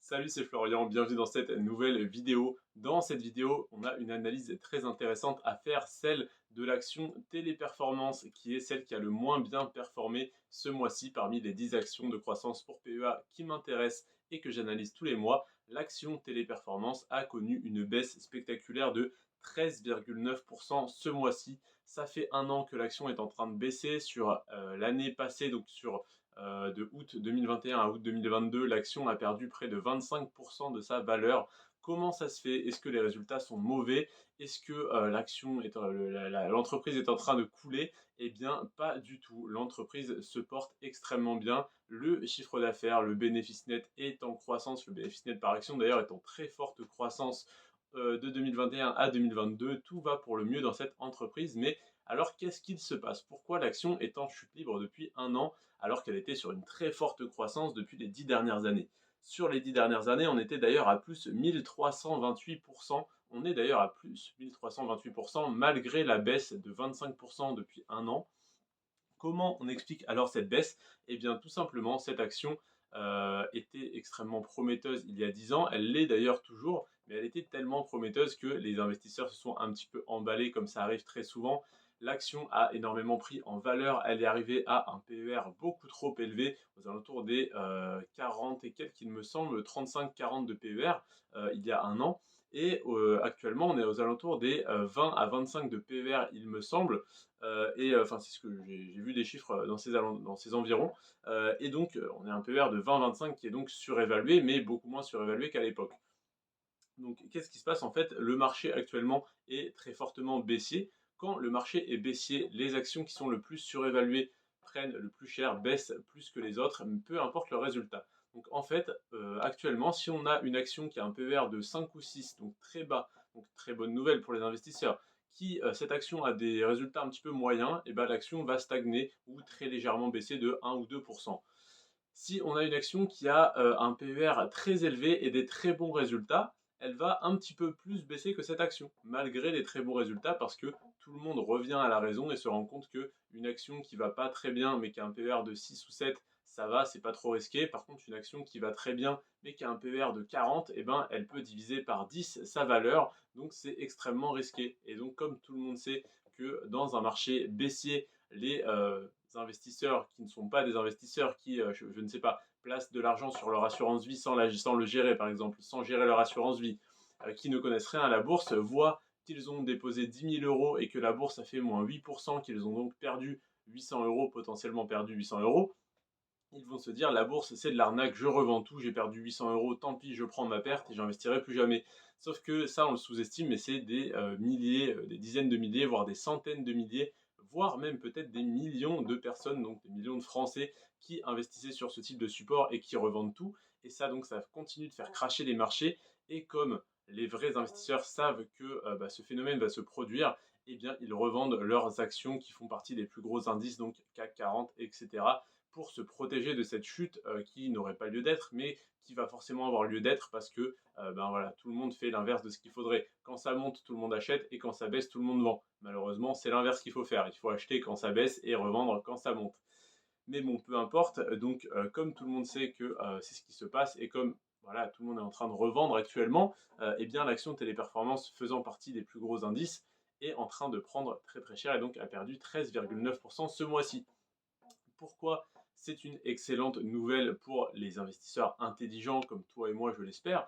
Salut, c'est Florian, bienvenue dans cette nouvelle vidéo. Dans cette vidéo, on a une analyse très intéressante à faire, celle de l'action Téléperformance, qui est celle qui a le moins bien performé ce mois-ci parmi les 10 actions de croissance pour PEA qui m'intéressent et que j'analyse tous les mois. L'action Téléperformance a connu une baisse spectaculaire de 13,9% ce mois-ci. Ça fait un an que l'action est en train de baisser. Sur l'année passée, donc de août 2021 à août 2022, l'action a perdu près de 25% de sa valeur. Comment ça se fait? Est-ce que les résultats sont mauvais? Est-ce que l'entreprise est en train de couler? Eh bien, pas du tout. L'entreprise se porte extrêmement bien. Le chiffre d'affaires, le bénéfice net est en croissance. Le bénéfice net par action, d'ailleurs, est en très forte croissance de 2021 à 2022. Tout va pour le mieux dans cette entreprise. Mais alors, qu'est-ce qu'il se passe? Pourquoi l'action est en chute libre depuis un an alors qu'elle était sur une très forte croissance depuis les 10 dernières années? Sur les 10 dernières années, on était d'ailleurs à plus 1328%. On est d'ailleurs à plus 1328% malgré la baisse de 25% depuis un an. Comment on explique alors cette baisse? Eh bien, tout simplement, cette action était extrêmement prometteuse il y a 10 ans. Elle l'est d'ailleurs toujours, mais elle était tellement prometteuse que les investisseurs se sont un petit peu emballés, comme ça arrive très souvent. L'action a énormément pris en valeur. Elle est arrivée à un PER beaucoup trop élevé, aux alentours des 40 et quelques, il me semble, 35-40 de PER il y a un an. Et actuellement, on est aux alentours des 20 à 25 de PER, il me semble. Enfin, c'est ce que j'ai vu des chiffres dans ces environs. Et donc, on est un PER de 20-25 qui est donc surévalué, mais beaucoup moins surévalué qu'à l'époque. Donc, qu'est-ce qui se passe? En fait, le marché actuellement est très fortement baissier. Quand le marché est baissier, les actions qui sont le plus surévaluées prennent le plus cher, baissent plus que les autres, peu importe le résultat. Donc, en fait, actuellement, si on a une action qui a un PER de 5 ou 6, donc très bas, donc très bonne nouvelle pour les investisseurs, cette action a des résultats un petit peu moyens, et ben l'action va stagner ou très légèrement baisser de 1 ou 2%. Si on a une action qui a un PER très élevé et des très bons résultats, elle va un petit peu plus baisser que cette action, malgré les très bons résultats, parce que tout le monde revient à la raison et se rend compte qu'une action qui va pas très bien, mais qui a un PER de 6 ou 7, ça va, c'est pas trop risqué. Par contre, une action qui va très bien, mais qui a un PER de 40, eh ben, elle peut diviser par 10 sa valeur, donc c'est extrêmement risqué. Et donc, comme tout le monde sait que dans un marché baissier, les investisseurs qui ne sont pas des investisseurs qui, je ne sais pas, placent de l'argent sur leur assurance vie sans le gérer, par exemple, sans gérer leur assurance vie, qui ne connaissent rien à la bourse, voient qu'ils ont déposé 10 000 euros et que la bourse a fait moins 8%, qu'ils ont donc perdu 800 euros, potentiellement perdu 800 euros, ils vont se dire la bourse c'est de l'arnaque, je revends tout, j'ai perdu 800 euros, tant pis, je prends ma perte et j'investirai plus jamais. Sauf que ça on le sous-estime, mais c'est des milliers, des dizaines de milliers, voire des centaines de milliers, voire même peut-être des millions de personnes, donc des millions de Français qui investissaient sur ce type de support et qui revendent tout. Et ça donc ça continue de faire cracher les marchés. Et comme les vrais investisseurs savent que ce phénomène va se produire, eh bien ils revendent leurs actions qui font partie des plus gros indices, donc CAC 40, etc., pour se protéger de cette chute qui n'aurait pas lieu d'être, mais qui va forcément avoir lieu d'être parce que ben voilà, tout le monde fait l'inverse de ce qu'il faudrait. Quand ça monte, tout le monde achète et quand ça baisse, tout le monde vend. Malheureusement, c'est l'inverse qu'il faut faire. Il faut acheter quand ça baisse et revendre quand ça monte. Mais bon, peu importe. Donc, comme tout le monde sait que c'est ce qui se passe et comme voilà, tout le monde est en train de revendre actuellement, eh bien l'action de Téléperformance faisant partie des plus gros indices est en train de prendre très très cher et donc a perdu 13,9% ce mois-ci. Pourquoi c'est une excellente nouvelle pour les investisseurs intelligents comme toi et moi, je l'espère?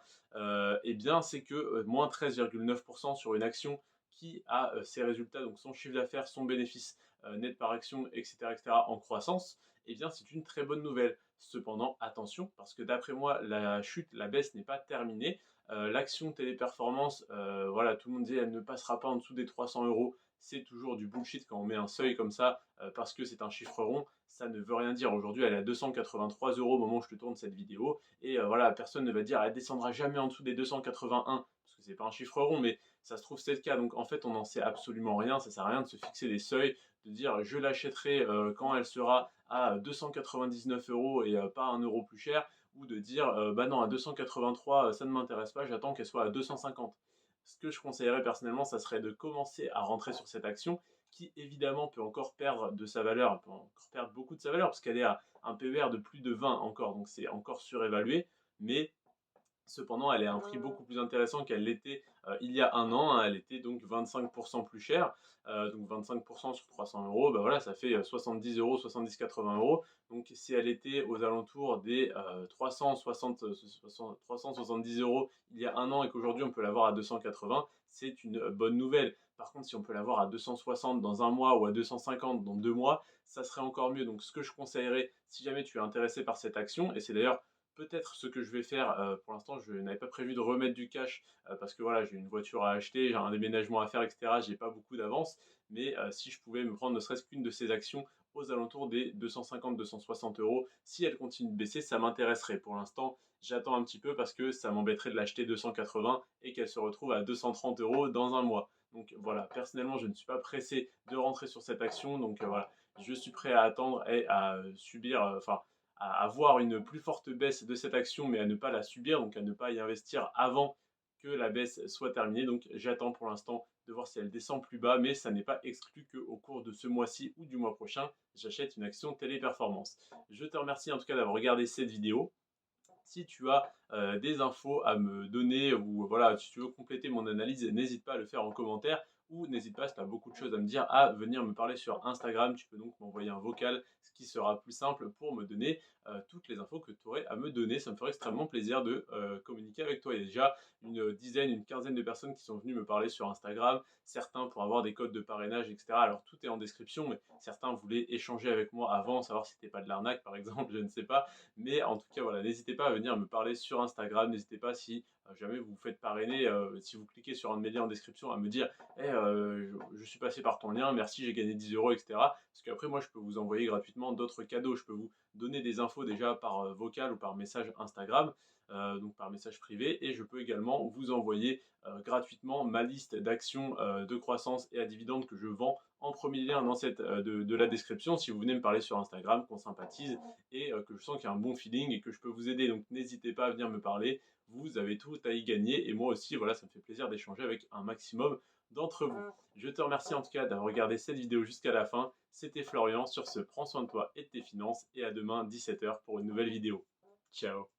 Eh bien, c'est que moins 13,9% sur une action qui a ses résultats, donc son chiffre d'affaires, son bénéfice net par action, etc., en croissance, eh bien, c'est une très bonne nouvelle. Cependant, attention, parce que d'après moi, la chute, la baisse n'est pas terminée. L'action Téléperformance, voilà, tout le monde dit elle ne passera pas en dessous des 300 euros. C'est toujours du bullshit quand on met un seuil comme ça, parce que c'est un chiffre rond. Ça ne veut rien dire. Aujourd'hui, elle est à 283 euros au moment où je te tourne cette vidéo. Et voilà, personne ne va dire elle descendra jamais en dessous des 281, parce que c'est pas un chiffre rond, mais ça se trouve c'est le cas. Donc en fait, on n'en sait absolument rien. Ça sert à rien de se fixer des seuils, de dire je l'achèterai quand elle sera à 299 euros et pas un euro plus cher, ou de dire bah non, à 283, ça ne m'intéresse pas, j'attends qu'elle soit à 250. Ce que je conseillerais personnellement, ça serait de commencer à rentrer sur cette action qui évidemment peut encore perdre de sa valeur, elle peut encore perdre beaucoup de sa valeur parce qu'elle est à un PER de plus de 20 encore, donc c'est encore surévalué, mais Cependant, elle est à un prix beaucoup plus intéressant qu'elle l'était il y a un an, hein. Elle était donc 25% plus chère. Donc 25% sur 300 euros, bah voilà, ça fait 70 euros, 70-80 euros. Donc si elle était aux alentours des 370 euros il y a un an et qu'aujourd'hui on peut l'avoir à 280, c'est une bonne nouvelle. Par contre, si on peut l'avoir à 260 dans un mois ou à 250 dans 2 mois, ça serait encore mieux. Donc ce que je conseillerais, si jamais tu es intéressé par cette action, et c'est d'ailleurs peut-être ce que je vais faire, pour l'instant je n'avais pas prévu de remettre du cash, parce que voilà, j'ai une voiture à acheter, j'ai un déménagement à faire et cetera, j'ai pas beaucoup d'avance. Mais si je pouvais me prendre ne serait-ce qu'une de ces actions aux alentours des 250-260 euros, si elle continue de baisser, ça m'intéresserait. Pour l'instant, j'attends un petit peu parce que ça m'embêterait de l'acheter 280 et qu'elle se retrouve à 230 euros dans un mois. Donc voilà, personnellement, je ne suis pas pressé de rentrer sur cette action, donc voilà, je suis prêt à attendre et à subir, enfin, à avoir une plus forte baisse de cette action, mais à ne pas la subir, donc à ne pas y investir avant que la baisse soit terminée. Donc j'attends pour l'instant de voir si elle descend plus bas, mais ça n'est pas exclu qu'au cours de ce mois-ci ou du mois prochain, j'achète une action Téléperformance. Je te remercie en tout cas d'avoir regardé cette vidéo. Si tu as des infos à me donner ou voilà, si tu veux compléter mon analyse, n'hésite pas à le faire en commentaire ou n'hésite pas, si tu as beaucoup de choses à me dire, à venir me parler sur Instagram. Tu peux donc m'envoyer un vocal, ce qui sera plus simple pour me donner toutes les infos que tu aurais à me donner. Ça me ferait extrêmement plaisir de communiquer avec toi. Il y a déjà une dizaine, une quinzaine de personnes qui sont venues me parler sur Instagram, certains pour avoir des codes de parrainage, etc. Alors tout est en description, mais certains voulaient échanger avec moi avant, savoir si c'était pas de l'arnaque par exemple, je ne sais pas. Mais en tout cas, voilà, n'hésitez pas à venir me parler sur Instagram. N'hésitez pas si jamais vous vous faites parrainer, si vous cliquez sur un de mes liens en description, à me dire hey, je suis passé par ton lien, merci, j'ai gagné 10 euros, etc. Parce qu'après, moi, je peux vous envoyer gratuitement d'autres cadeaux. Je peux vous donner des infos déjà par vocal ou par message Instagram. Donc par message privé, et je peux également vous envoyer gratuitement ma liste d'actions de croissance et à dividendes que je vends en premier lien dans cette de la description si vous venez me parler sur Instagram, qu'on sympathise et que je sens qu'il y a un bon feeling et que je peux vous aider. Donc n'hésitez pas à venir me parler, vous avez tout à y gagner et moi aussi, voilà, ça me fait plaisir d'échanger avec un maximum d'entre vous. Je te remercie en tout cas d'avoir regardé cette vidéo jusqu'à la fin. C'était Florian, sur ce, prends soin de toi et de tes finances et à demain 17 h pour une nouvelle vidéo. Ciao.